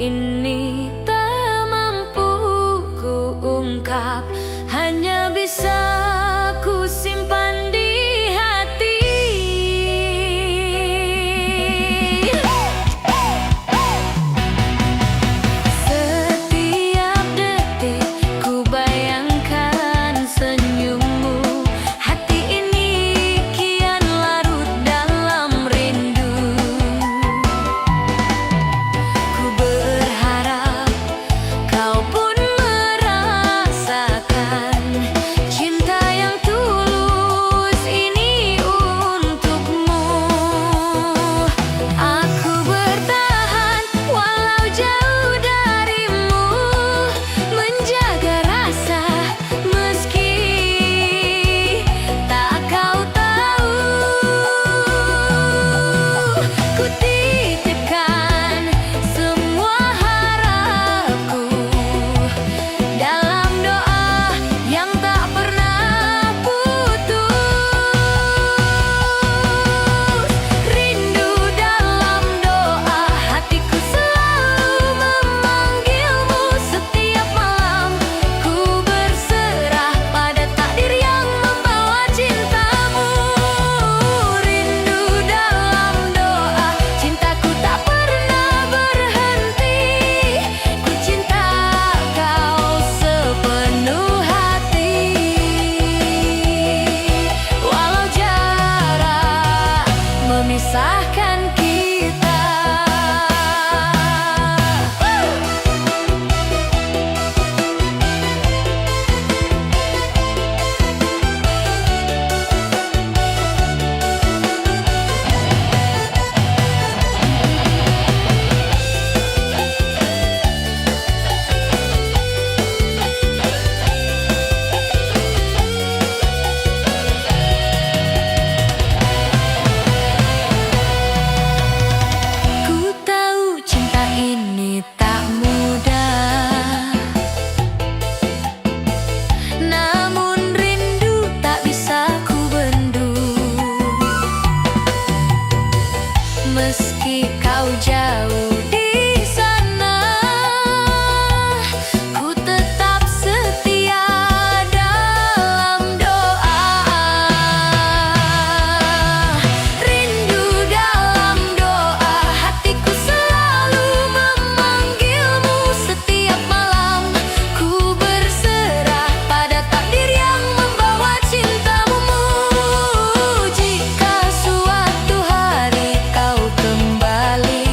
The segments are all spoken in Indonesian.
ini tak mampu ku ungkap, hanya bisa ku simpan di hati. Setiap detik ku bayangkan senyummu, hati ini kian larut dalam rindu. Ku berharap kau pun merasakan cinta yang tulus ini untukmu. Aku bertahan walau jauh darimu, menjaga rasa meski tak kau tahu. Ku titipkan semua harapku dalam doa yang tak pernah putus. Rindu dalam doa, hatiku selalu memanggilmu. Setiap malam ku berserah pada takdir yang membawa cintamu. Rindu dalam doa, cintaku tak pernah berhenti. Ku cinta kau sepenuh hati, walau jarak memisahkan kita. Ku tahu cinta ini tak mudah, namun rindu tak bisa ku bendung. Meski kau jauh di sana, ku tetap setia dalam doa. Rindu dalam doa, hatiku selalu memanggilmu. Setiap malam ku berserah pada takdir yang membawa cintamu. Jika suatu hari kau kembali,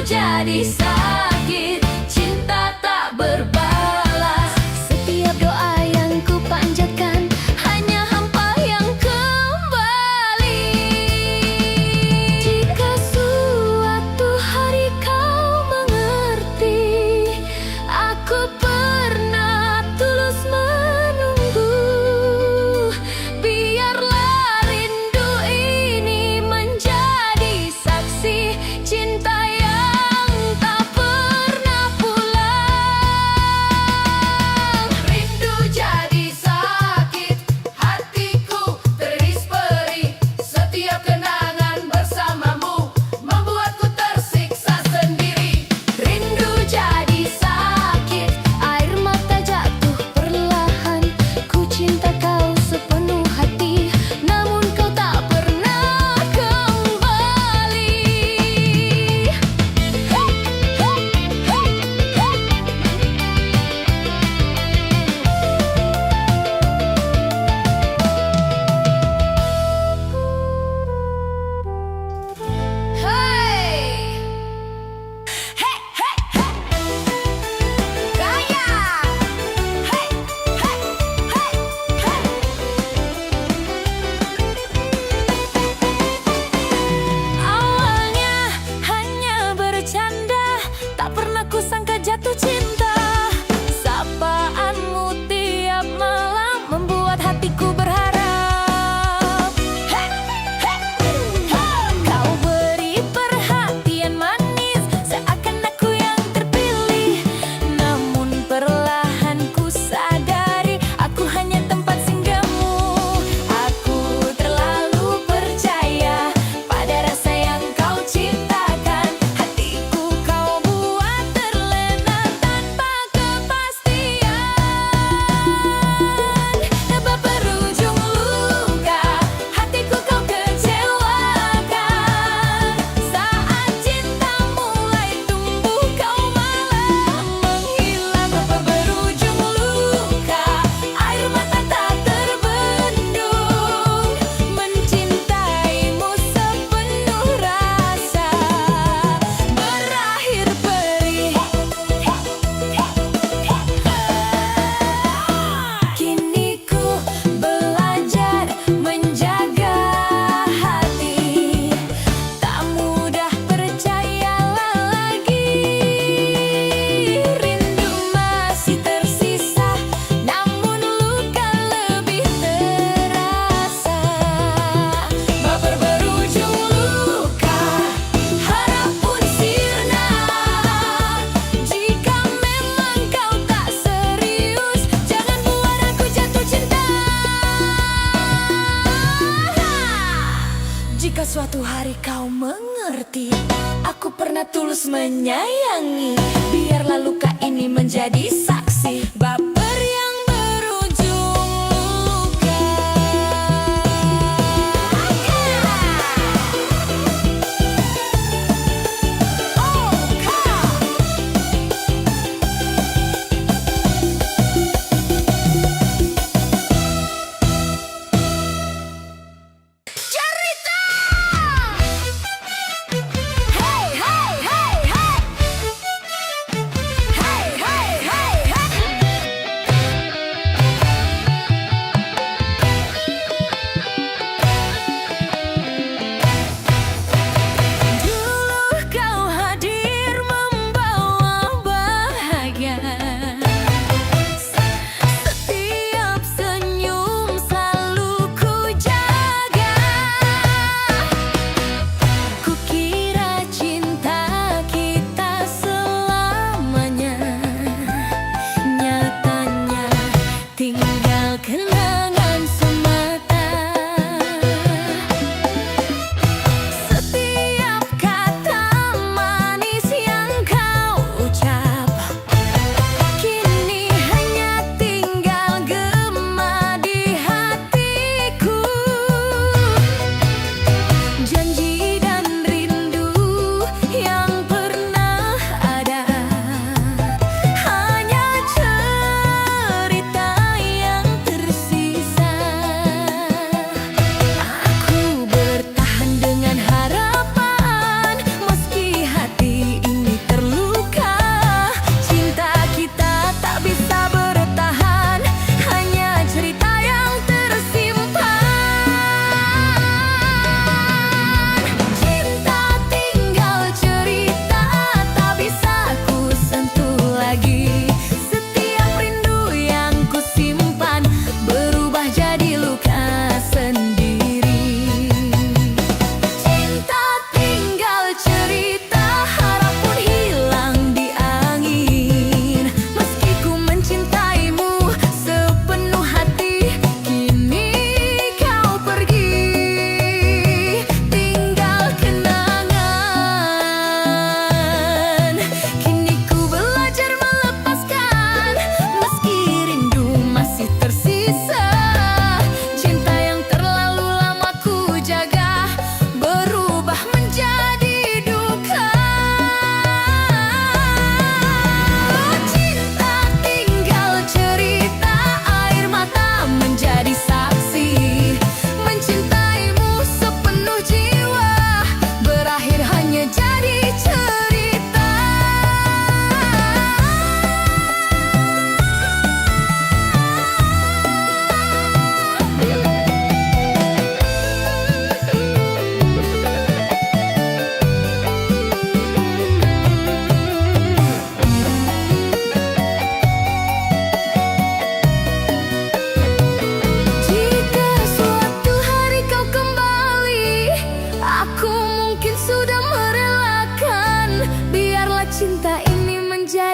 jadi sakit, cinta tak berbalas. Setiap doa yang ku panjatkan hanya hampa yang kembali. Jika suatu hari kau mengerti, aku pernah tulus menunggu. Biarlah rindu ini menjadi saksi cinta yang tak pernah pulang. Rindu jadi sakit, hatiku teriris perih. Setiap kenangan bersamamu membuatku tersiksa sendiri. Rindu jadi sakit, air mata jatuh perlahan. Ku cinta kau sepenuh hati, namun kau tak pernah kembali. Hey! Hey, hey, hey. Gaya. Hey, hey, hey, hey. Awalnya hanya bercanda, tak pernah kusangka jatuh cinta. Sapaanmu tiap malam membuat hatiku berharap. Hey, hey, hey. Kau beri perhatian manis, seakan aku yang terpilih. Namun perlahan ku sadari, aku hanya tempat singgahmu. Aku terlalu percaya pada rasa yang kau ciptakan. Hatiku kau buat terlena tanpa kepastian. Sebab berujung luka, hatiku kau kecewakan. Saat cinta mulai tumbuh, kau malah menghilang. Sebab berujung luka, air mata tak terbendung. Mencintaimu sepenuh rasa, berakhir perih. Kini ku belajar menjaga hati, tak mudah percayalah lagi. Rindu masih tersisa, namun luka lebih terasa. Baper berujung luka, harap pun sirna. Jika memang kau tak serius, jangan buat aku jatuh cinta. Jika suatu hari kau mengerti, aku pernah tulus menyayangi. Biarlah luka ini menjadi saksi baper yang berujung luka. Cerita! Hey, hey, hey, hey. Hey, hey, hey, hey.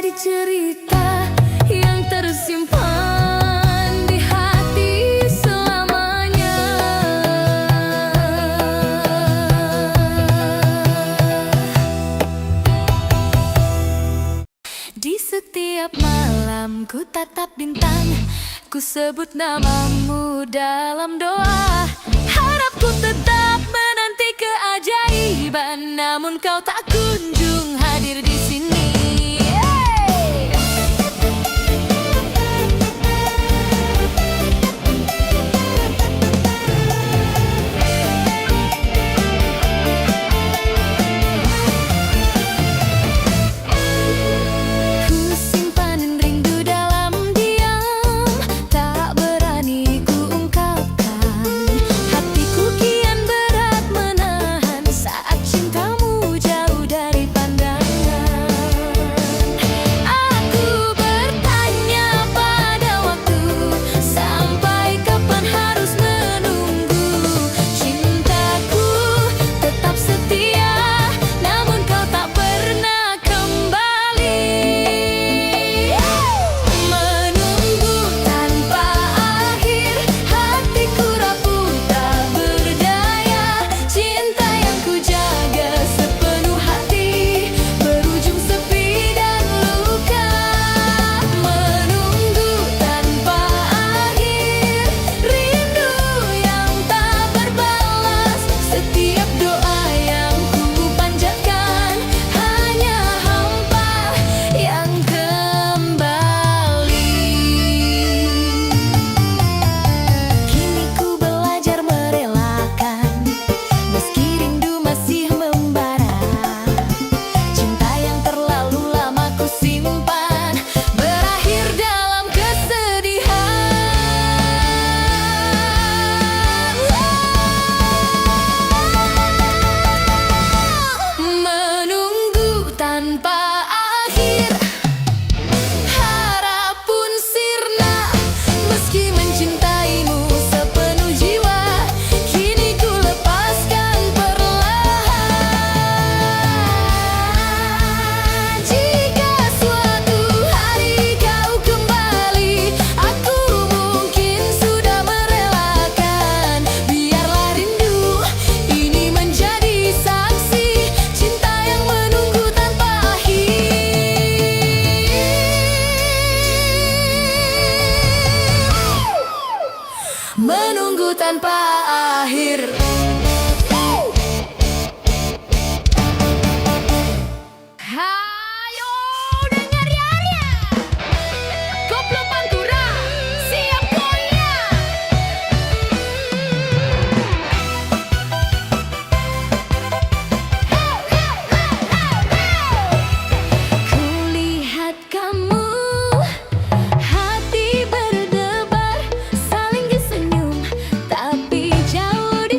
menjadi cerita yang tersimpan di hati selamanya. Di setiap malam ku tatap bintang, ku sebut namamu dalam doa. Harapku tetap menanti keajaiban, namun kau tak kunjung hadir di sini. Menunggu tanpa akhir. Hayo dengar ya, Koplo Pantura siap goyang. Kulihat kamu, hati berdebar, saling disenyum, tapi jauh di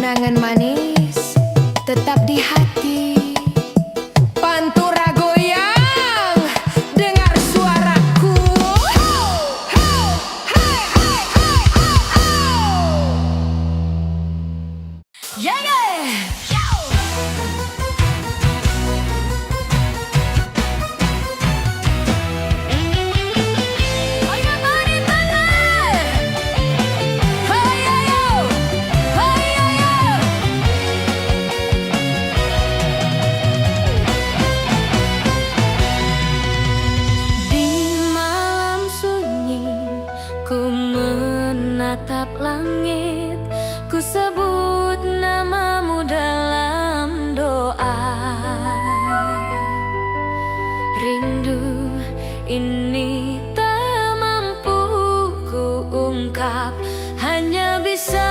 Kenangan manis tetap di hati. Pantura goyang, dengar suaraku. Yeah, yeah. Ku menatap langit, ku sebut namamu dalam doa. Rindu ini tak mampu ku ungkap, hanya bisa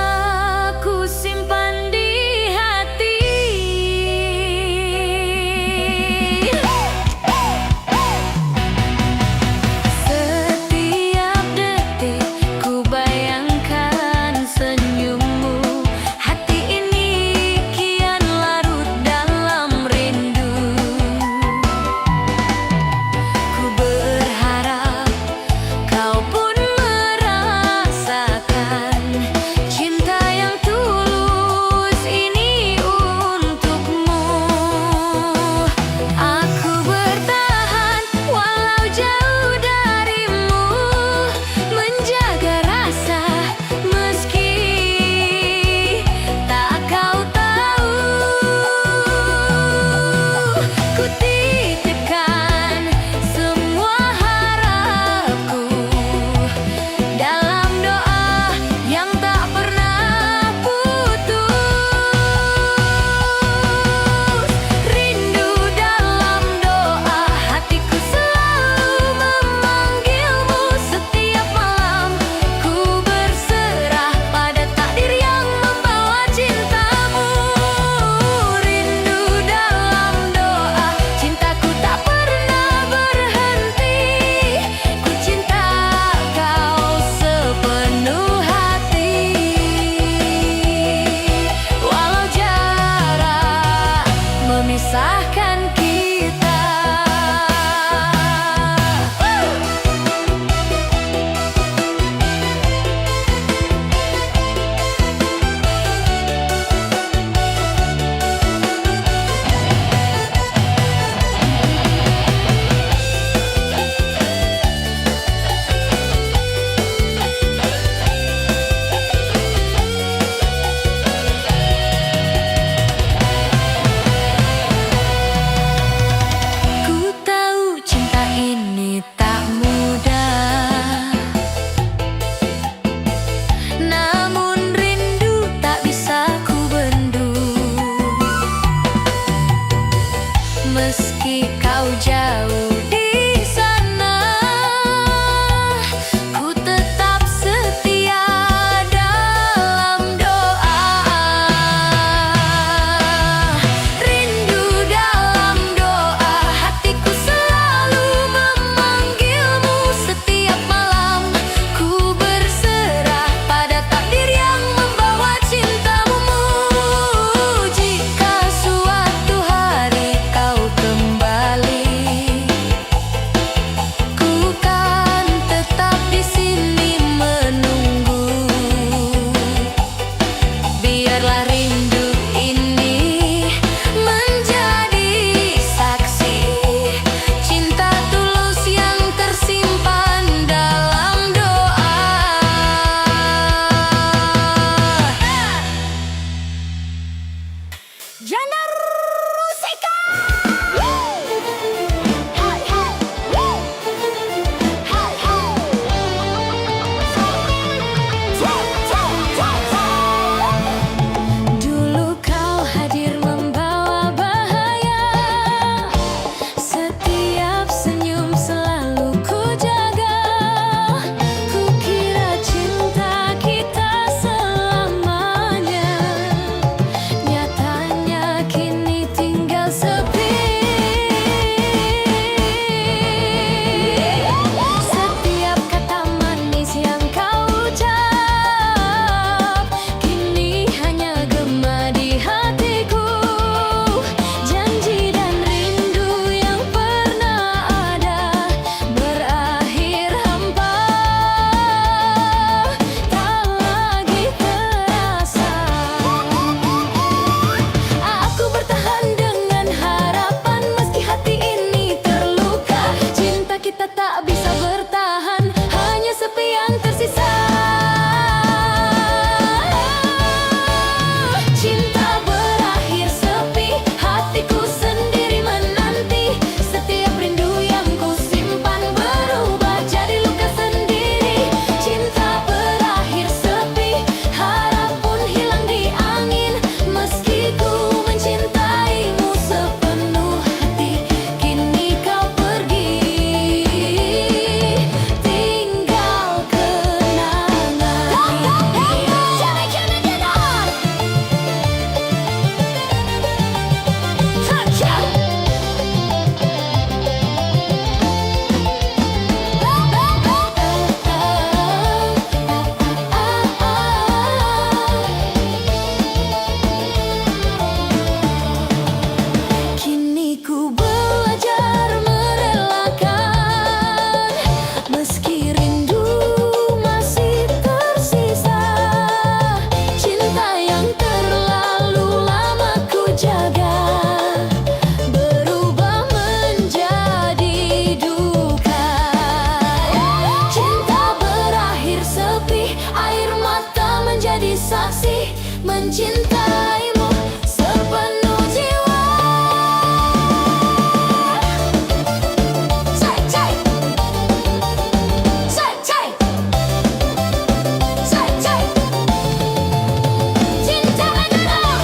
ku simpan di hati. Setiap detik ku bayangkan senyummu, saksi mencintaimu sepenuh jiwa. Cai, cai. Cai, cai. Cai, cai. Cinta adalah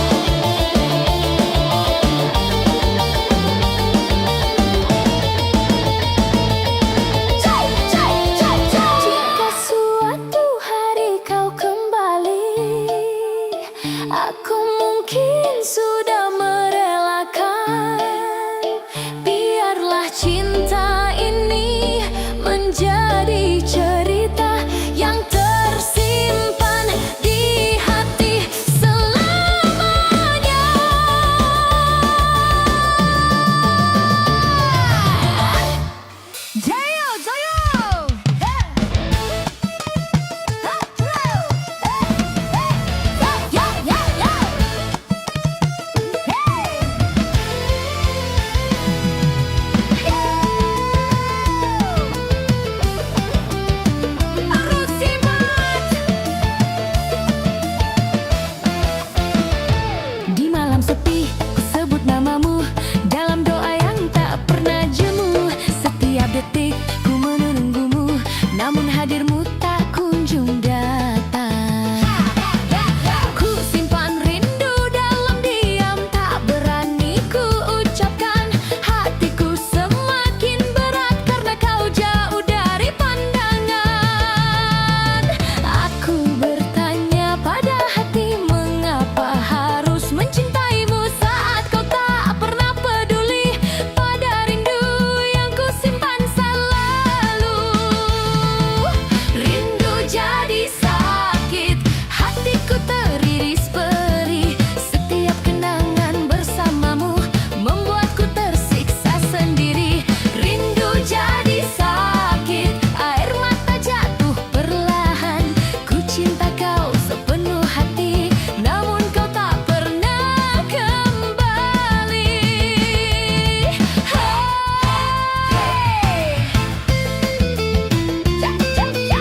cai, cai, cai, cai. Jika suatu hari kau kembali, aku mungkin sudah merelakan. Biarlah cinta ini menjadi cerita yang tersimpan di hati selamanya. Jayo, jayo. Ya, ya, ya. Harus simak. Di malam sepi, ku sebut namamu dalam doa yang tak pernah jemu. Setiap detik ku menunggumu, namun hadirmu tak kunjung datang. Ku simpan rindu dalam diam, tak berani ku ucapkan. Hatiku semakin berat karena kau jauh dari pandangan. Aku bertanya pada hati, mengapa harus mencintaimu saat kau tak pernah peduli pada rindu yang ku simpan selalu. Rindu jadi sakit, hatiku teriris perih. Setiap kenangan bersamamu membuatku tersiksa sendiri. Rindu jadi sakit, air mata jatuh perlahan. Ku cinta kau sepenuh hati, namun kau tak pernah kembali. Hey. Ja, ja, ja.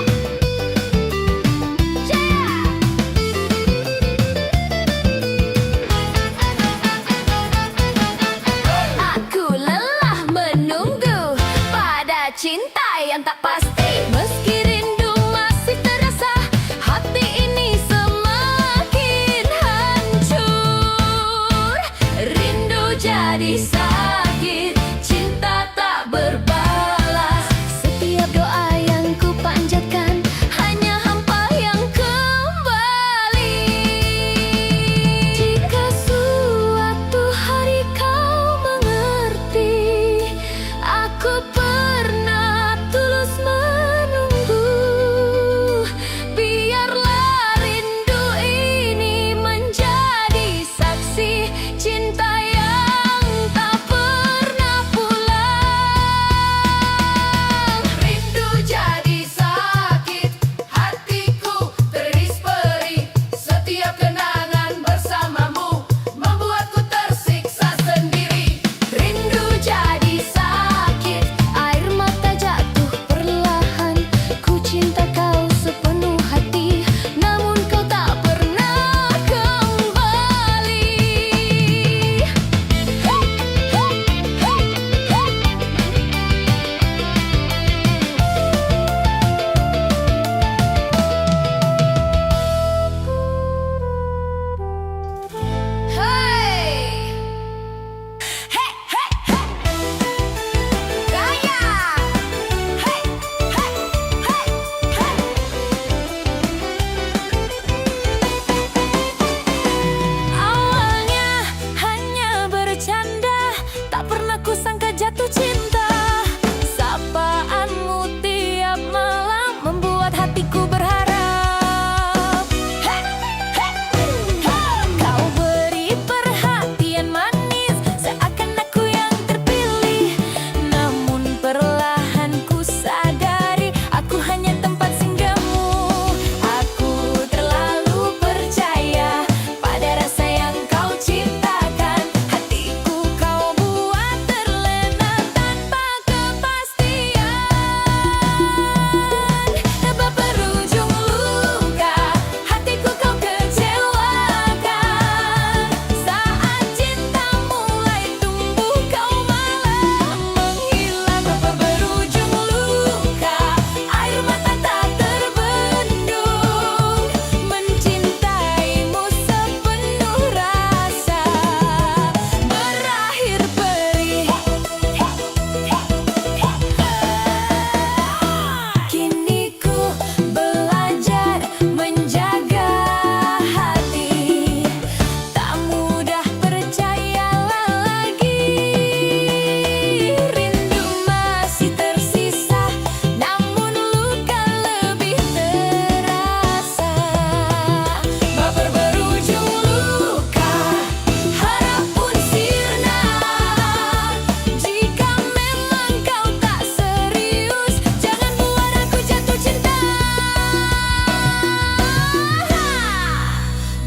Aku lelah menunggu pada cinta yang tak pasti. Meski rindu masih terasa, hati ini semakin hancur. Rindu jadi sakit, cinta tak berbalas. Setiap doa yang ku panjatkan hanya hampa yang kembali. Jika suatu hari kau mengerti, aku pernah tulus menunggu. Biarlah rindu ini menjadi saksi cinta yang tak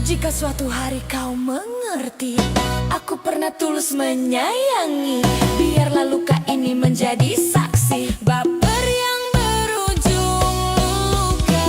Jika suatu hari kau mengerti, aku pernah tulus menyayangi. Biarlah luka ini menjadi saksi baper yang berujung luka.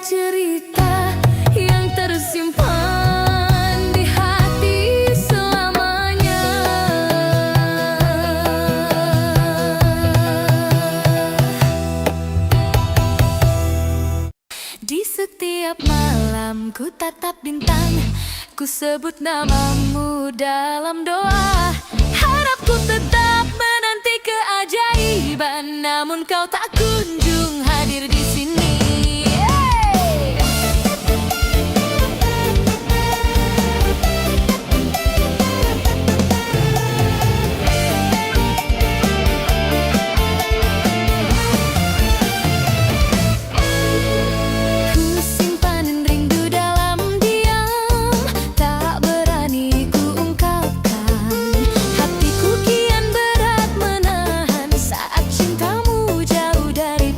Cerita yang tersimpan di hati selamanya. Di setiap malam ku tatap bintang, ku sebut namamu dalam doa. Harapku tetap menanti keajaiban, namun kau tak kunjung hadir di sini. Dari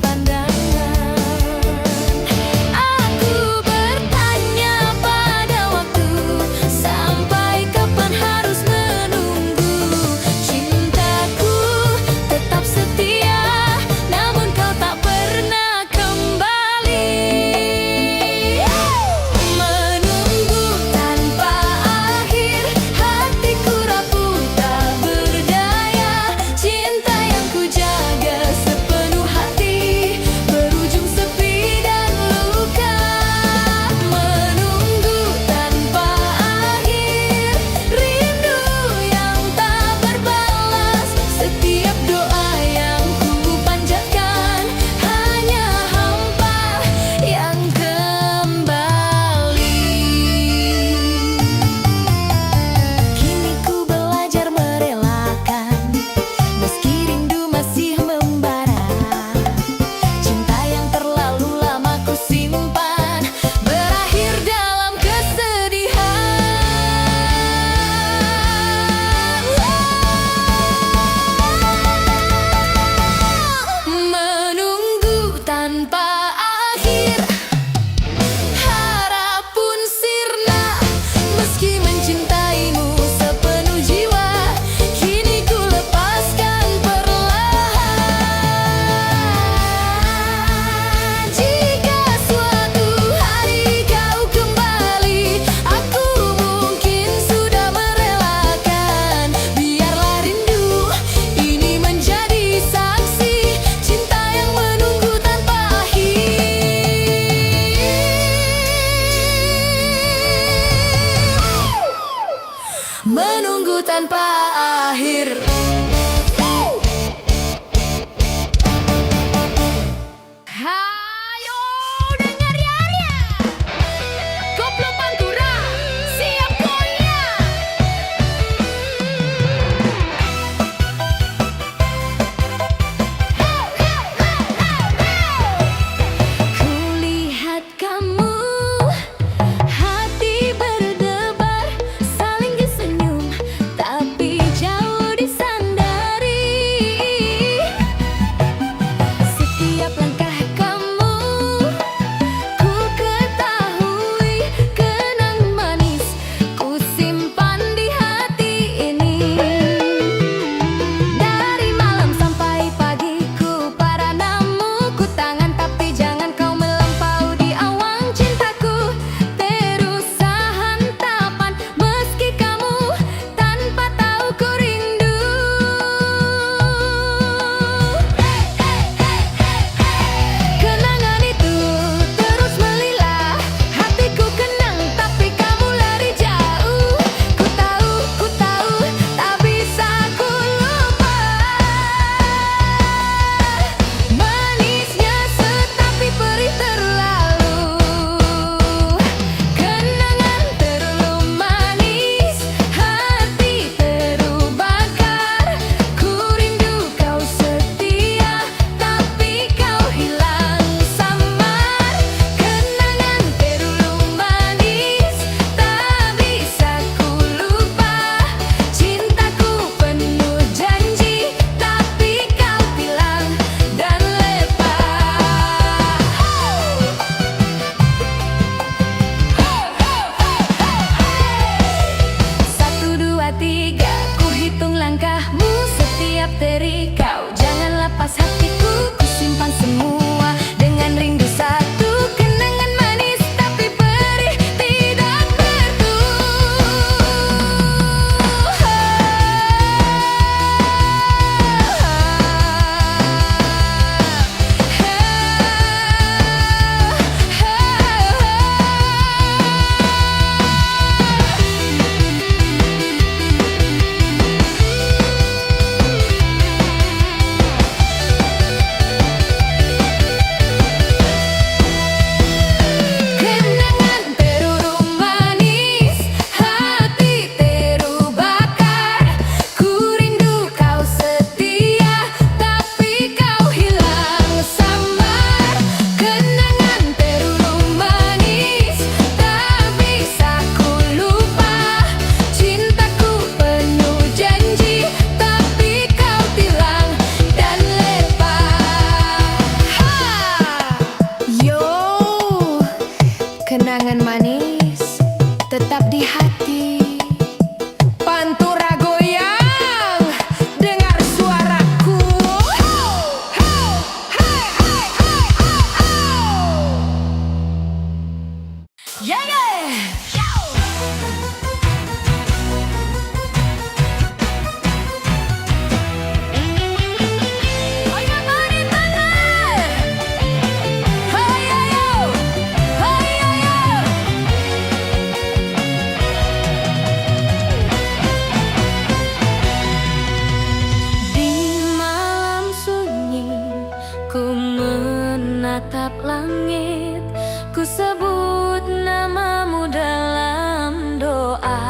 tatap langit, ku sebut namamu dalam doa.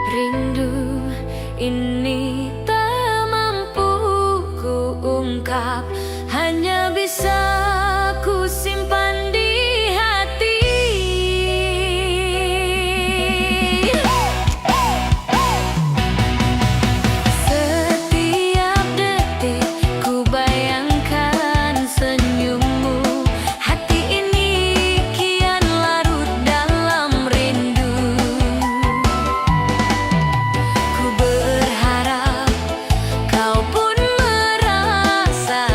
Rindu ini tak mampu ku ungkap, hanya bisa ku simpan di hati. Setiap detik ku bayangkan senyummu, hati ini kian larut dalam rindu. Ku berharap kau pun merasakan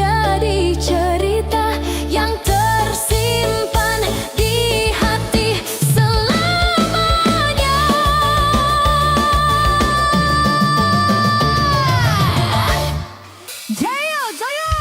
menjadi cerita yang tersimpan di hati selamanya. Jayo, jayo!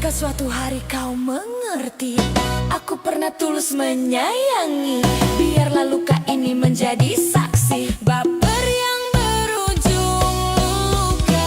Jika suatu hari kau mengerti, aku pernah tulus menyayangi. Biarlah luka ini menjadi saksi baper yang berujung luka.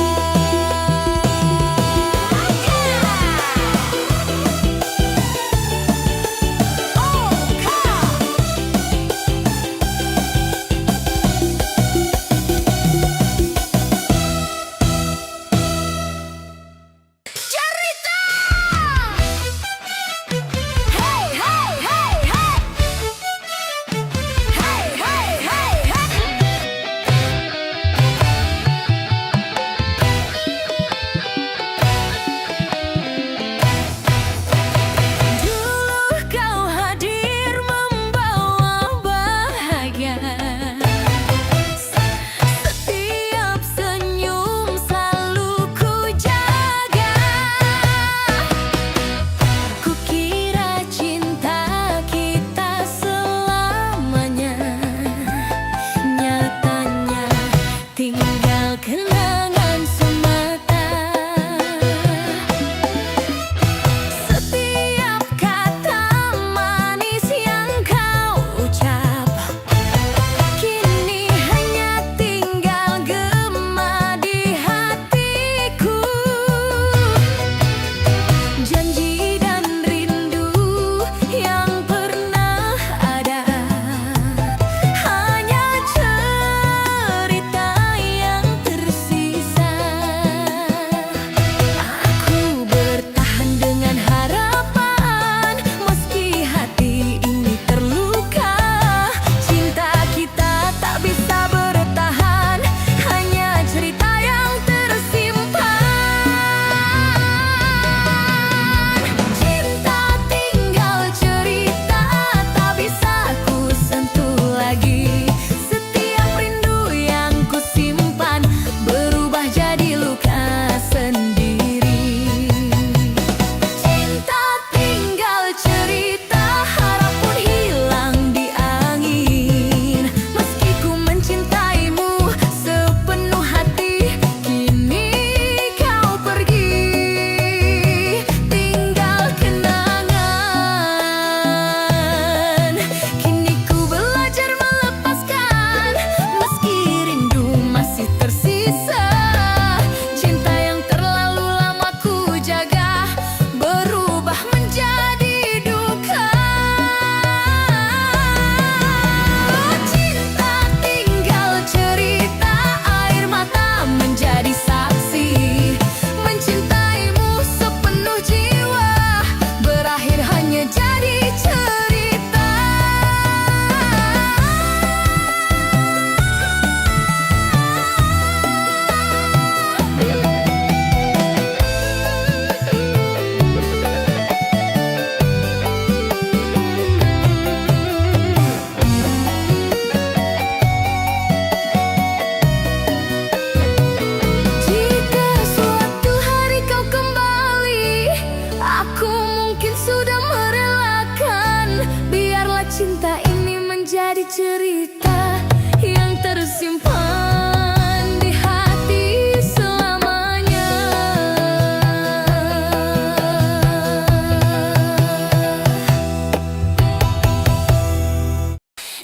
Cinta ini menjadi cerita yang tersimpan di hati selamanya.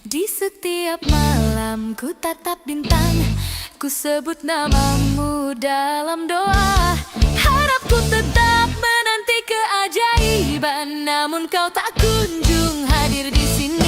Di setiap malam ku tatap bintang, ku sebut namamu dalam doa. Harapku tetap menanti keajaiban, namun kau tak kunjung hadir di sini.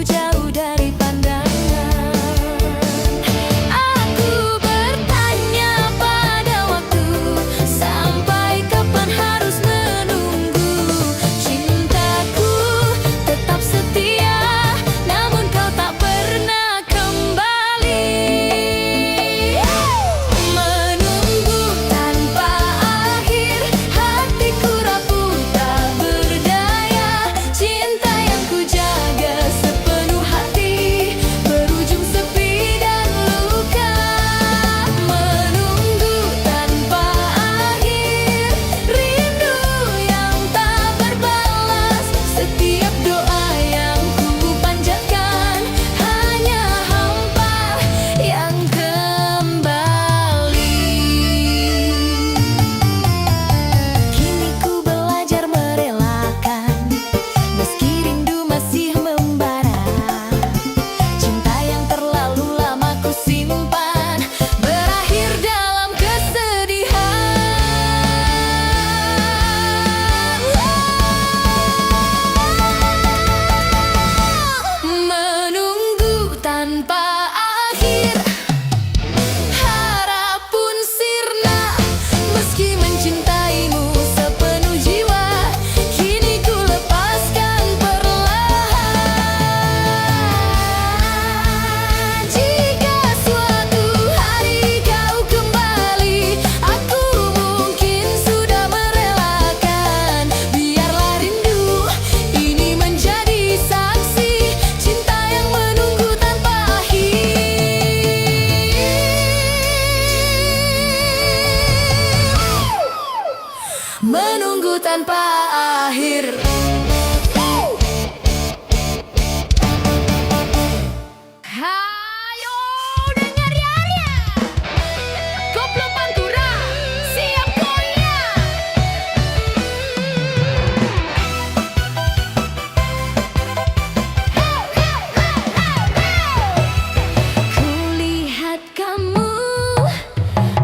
Jauh menunggu tanpa akhir. Hayo dengar ya, koplo pantura siap goyang. Kulihat kamu,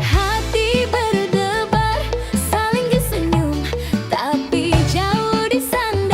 hati berdebar, saling senyum, tapi jauh di sana.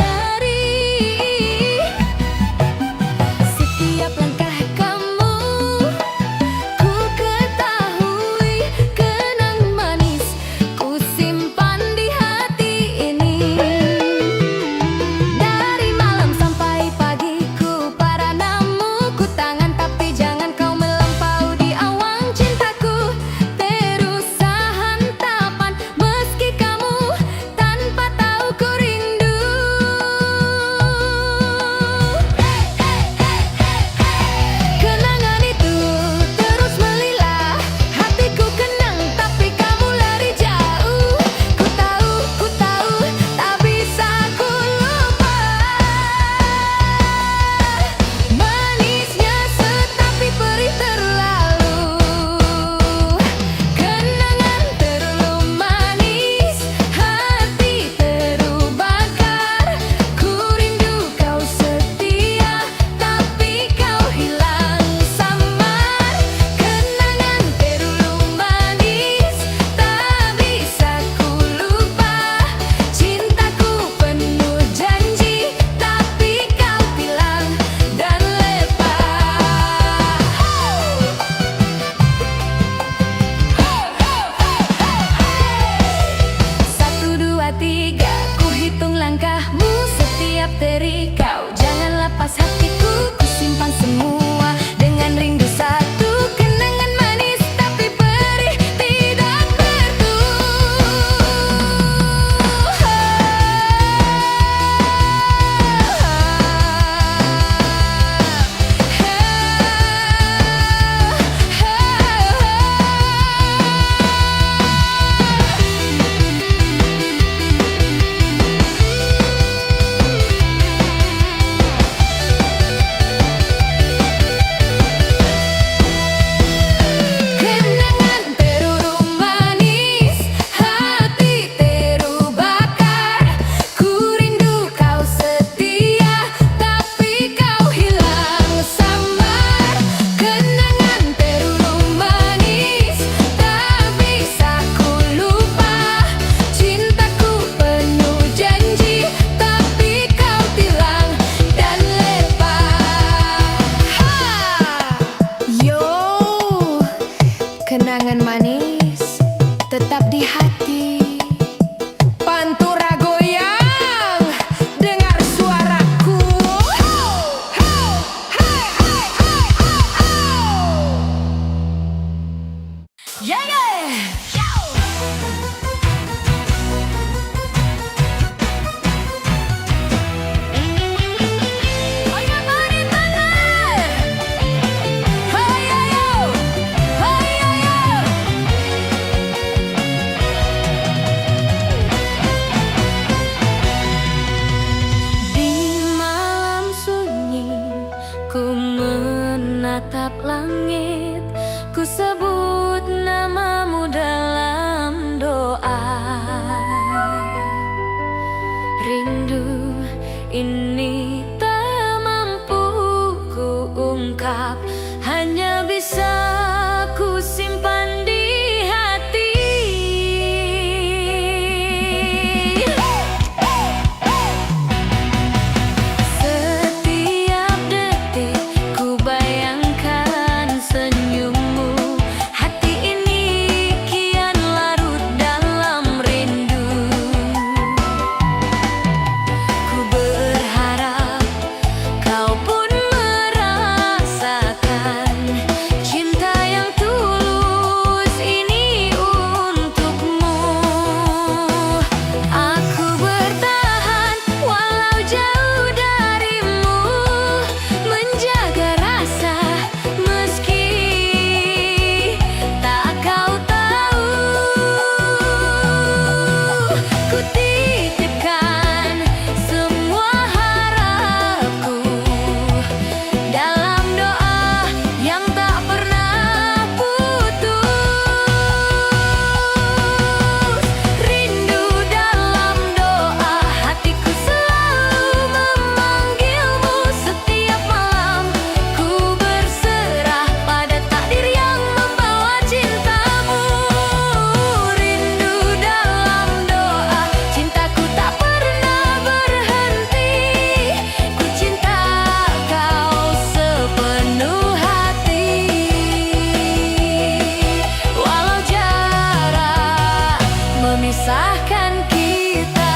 memisahkan kita.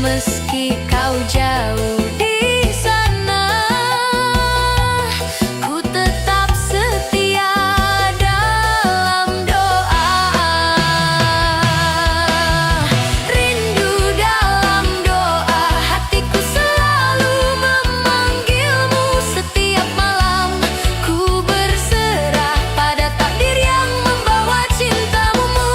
Meski kau jauh di sana, ku tetap setia dalam doa. Rindu dalam doa, hatiku selalu memanggilmu setiap malam. Ku berserah pada takdir yang membawa cintamu.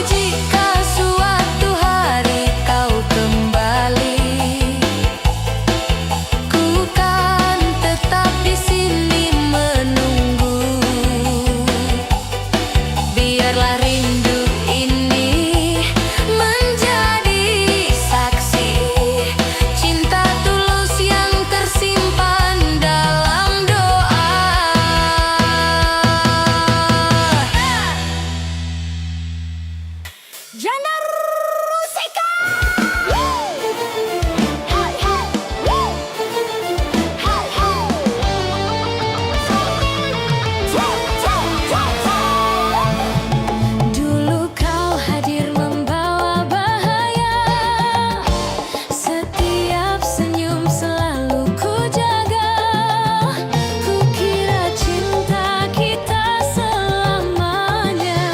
Jika suatu hari kau kembali, ku kan tetap di sini menunggu. Biarlah rindu ini menjadi saksi cinta tulus yang tersimpan dalam doa. Janda Rusika. Dulu kau hadir membawa bahaya, setiap senyum selalu ku jaga. Ku kira cinta kita selamanya,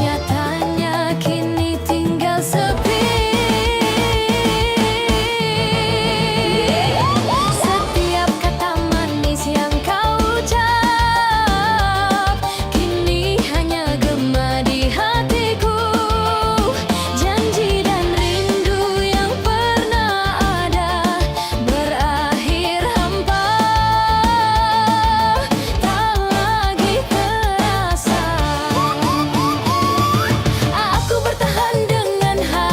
nyatanya kini tinggal sepi. Setiap kata manis yang kau ucap kini hanya gema di hatiku. Janji dan rindu yang pernah ada berakhir hampa, tak lagi terasa. Aku bertahan dengan hati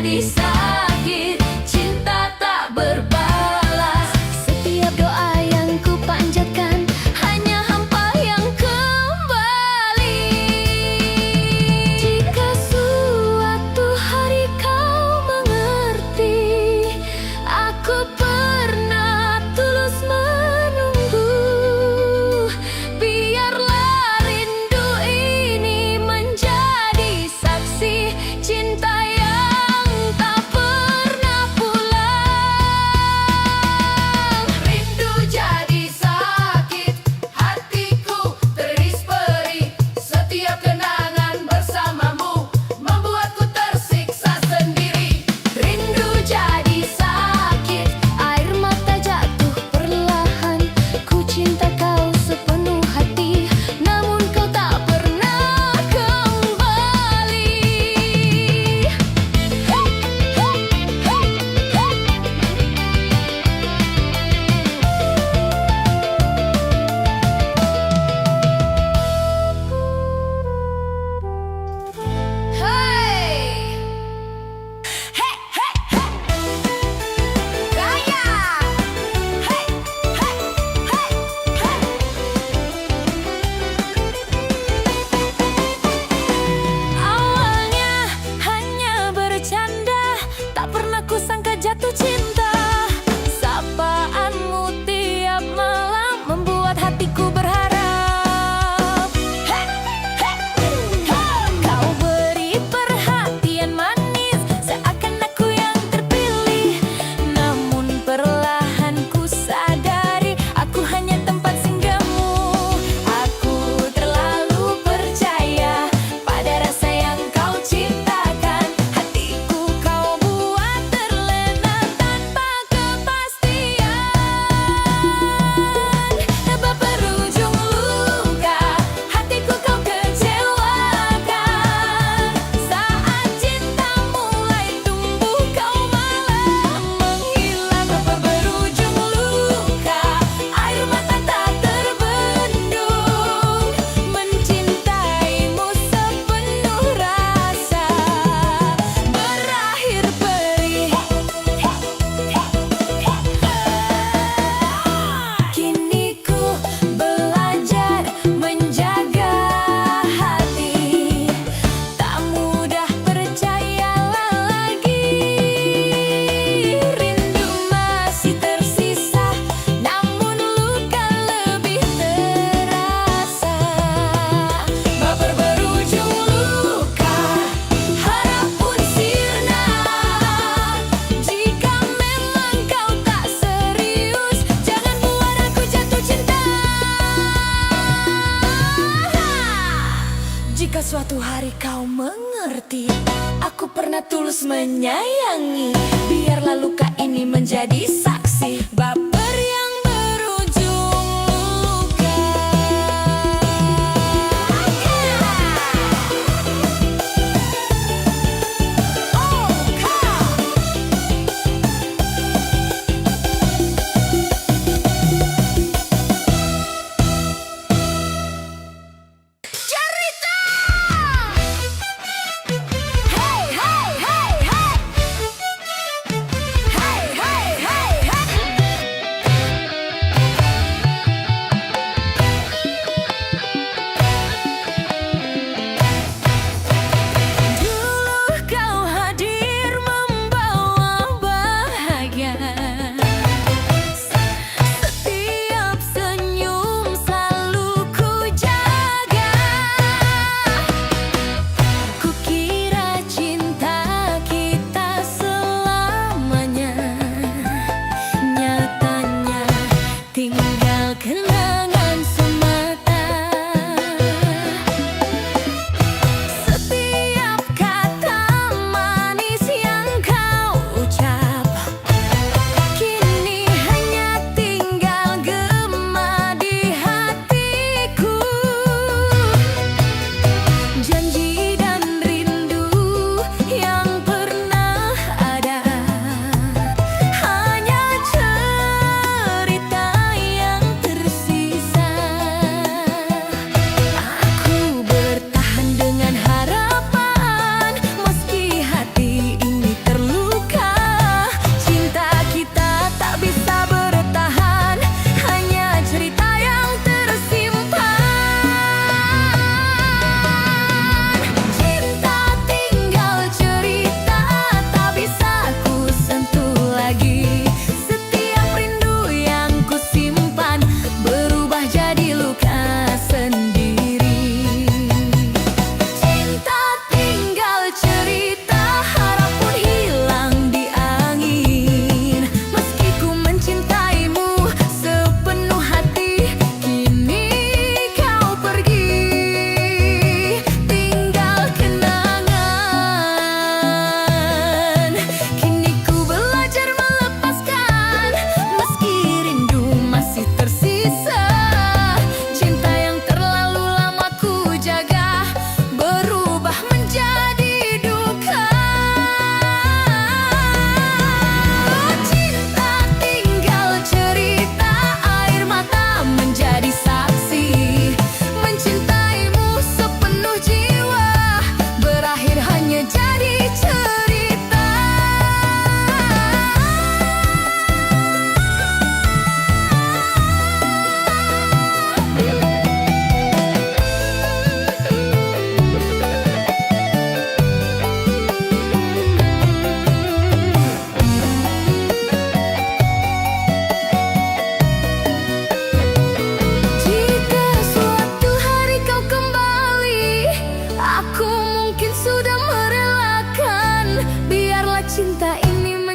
menjadi sakit, cinta tak berbalas. Setiap doa yang ku panjatkan hanya hampa yang kembali. Jika suatu hari kau mengerti, aku pernah tulus menunggu. Biarlah rindu ini menjadi saksi cinta yang tak pernah pulang. Rindu jadi sakit, hatiku teriris perih. Setiap kenangan bersamamu membuatku tersiksa sendiri. Rindu jadi sakit, air mata jatuh perlahan. Ku cinta kau sepenuh hati, namun kau tak pernah kembali. Hey! Hey, hey, hey! Gaya! Hey, hey, hey, hey! Awalnya hanya bercanda, tak pernah kusangka jatuh cinta. Sapaanmu tiap malam membuat hatiku berharap. Hey, hey, hey! Kau beri perhatian manis, seakan aku yang terpilih. Namun perlahan ku sadari, aku hanya tempat singgahmu. Aku terlalu percaya pada rasa yang kau ciptakan. Hatiku kau buat terlena tanpa kepastian. Tanpa berujung luka, hatiku kau kecewakan. Saat cinta mulai tumbuh, kau malah menghilang. Tanpa berujung luka, air mata tak terbendung. Mencintaimu sepenuh rasa berakhir perih. Kini ku belajar menjaga hati, tak mudah percayalah lagi. Rindu masih tersisa, namun luka lebih terasa. Baper berujung luka, harap pun sirna. Jika memang kau tak serius, jangan buat aku jatuh cinta. Jika suatu hari kau mengerti, aku pernah tulus menyayangi. Biarlah luka ini menjadi saksi, baper yang berujung luka. Oh, kau cerita. Hey, hey, hey, hey. Hey, hey, hey, hey.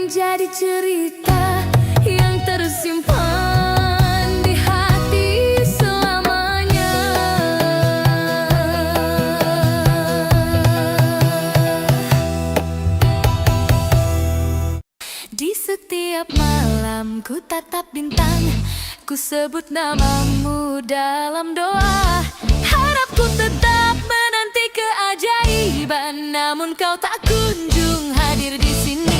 menjadi cerita yang tersimpan di hati selamanya. Di setiap malam ku tatap bintang, ku sebut namamu dalam doa. Harapku tetap menanti keajaiban, namun kau tak kunjung hadir di sini.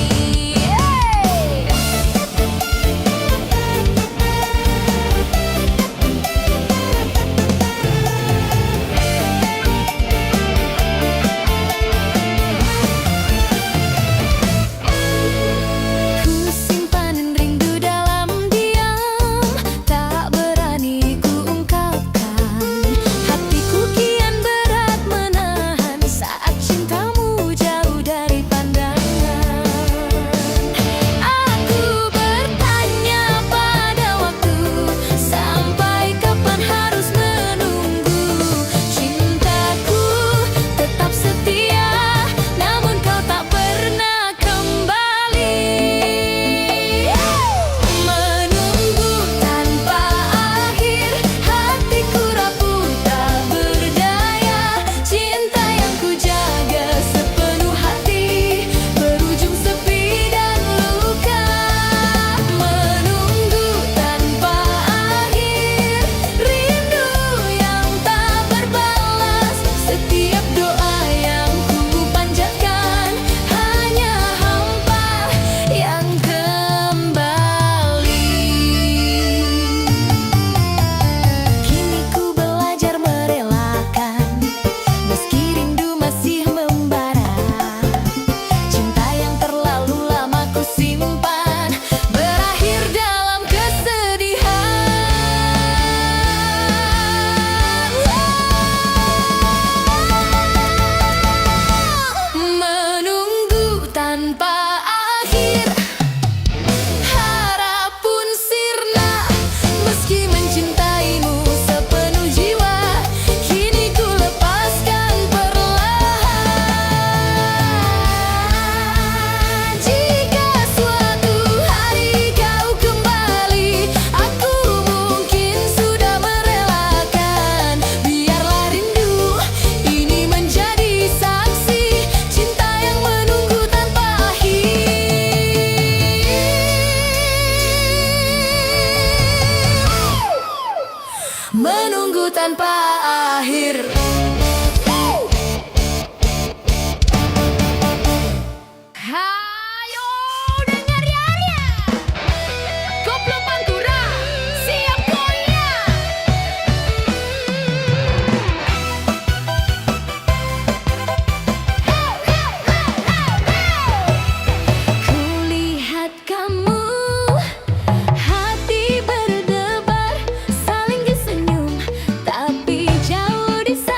Menunggu tanpa akhir. Hayo dengar ya, Koplo Pantura siap goyang. Kulihat kamu, hati berdebar, saling disenyum, tapi jauh di sana.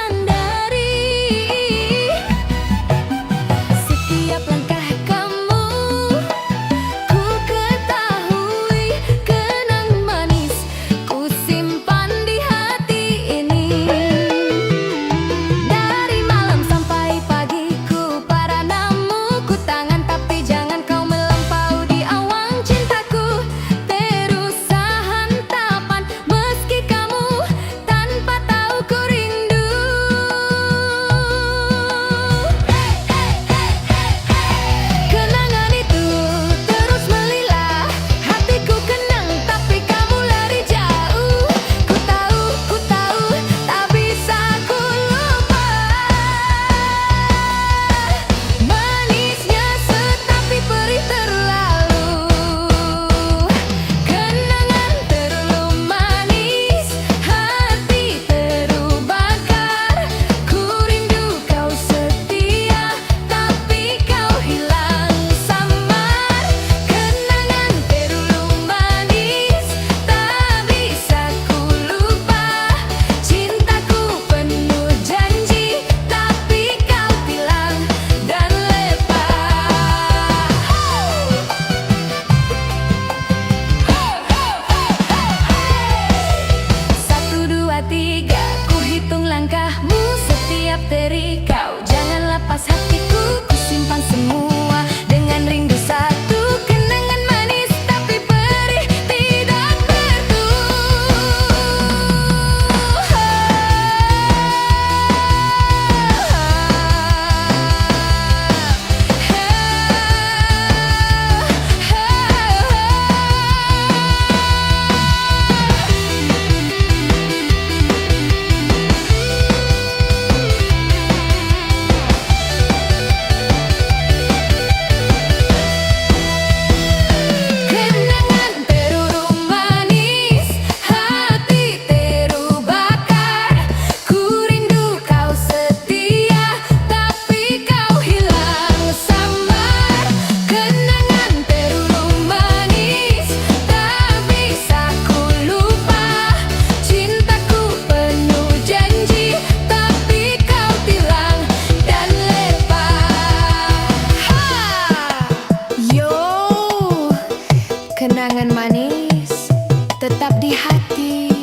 manis tetap di hati.